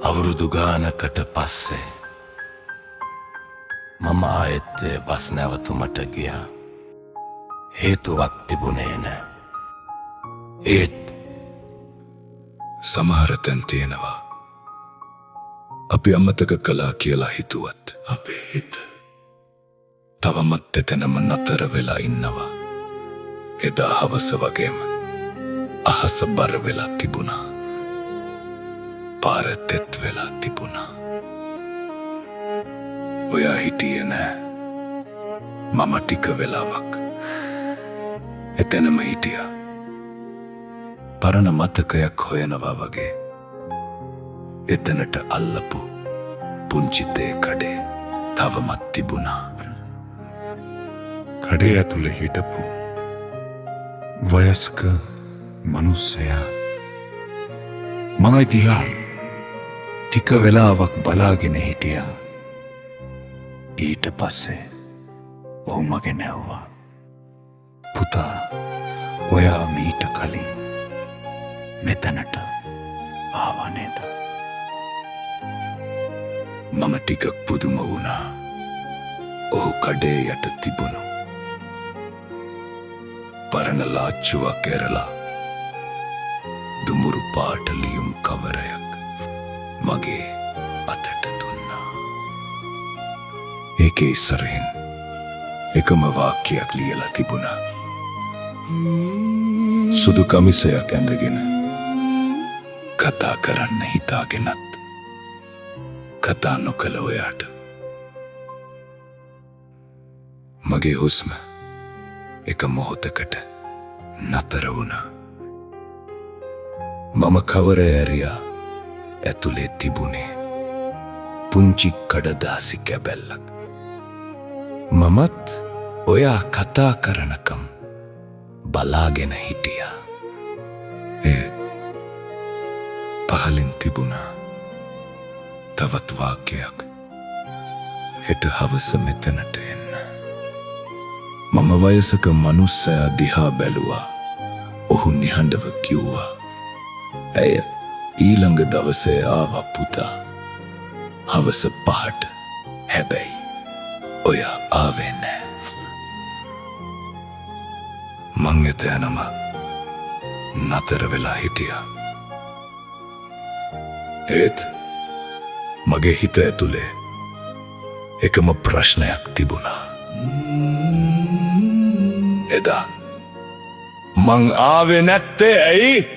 අවුරුදු ගානකට පස්සේ මම ආයෙත් බස් නැවතුමට ගියා. හේතුවක් තිබුණේ නෑ. ඒත් සමහර තැන් තියෙනවා අපි අමතක කළා කියලා හිතුවත් අපේ හිත තවමත් එතනම නතර වෙලා ඉන්නවා. එදා හවස වගේම අහස බර වෙලා තිබුණා. පාර තෙත් වෙලා තිබුණා. ඔයා හිටියේ නෑ. මම ටික වෙලාවක් එතනම හිටියා. පරණ මතකයක් හොයනවා වගේ. එතනට අල්ලපු පුංචි තේ කඩේ තවමත් තිබුණා. කඩේ ඇතුලේ හිටපු වයස්ක මනුස්සයා මම දිහා ටික වෙලාවක් බලාගෙන හිටියා. ඊට පස්සේ ඔහු මගෙන් ඇහුවා, පුතා, ඔයා මීට කලින් මෙතනට ආවා නේද? මම ටිකක් පුදුම වුණා. ඔහු කඩේ යට තිබුණු පරණ ලාච්චුවක් ඇරලා දුමුරු පාට ලියුම් කවරයක් මගේ අතට දුන්නා. ඒකේ ඉස්සරහින් එකම වාක්‍යයක් ලියලා තිබුණා. සුදු කමිසයක් ඇඳගෙන කතා කරන්න හිතාගෙනත් කතා නොකළ ඔයාට. මගේ හුස්ම එක මොහොතකට නතර වුණා. මම කවර ඇරියා. ඇතුලේ තිබුණේ පුංචි කඩදාසි කැබැල්ලක්. මමත් ඔයා කතා කරනකම් බලාගෙන හිටියා. ඒ පහලින් තිබුණා තවත් වාක්‍යයක්. හෙට හවස මෙතනට එන්න. මම වයසක මනුස්සයා දිහා බැලුවා. ඔහු නිහඬව කිව්වා, ඇය ඊළඟ දවසේ ආවා පුතා. හවස 5ට. හැබැයි ඔයා ආවේ නෑ. මං එතනම නතර වෙලා හිටියා. ඒත් මගේ හිත ඇතුලේ එකම ප්‍රශ්නයක් තිබුණා. එදා මං ආවේ නැත්තේ ඇයි?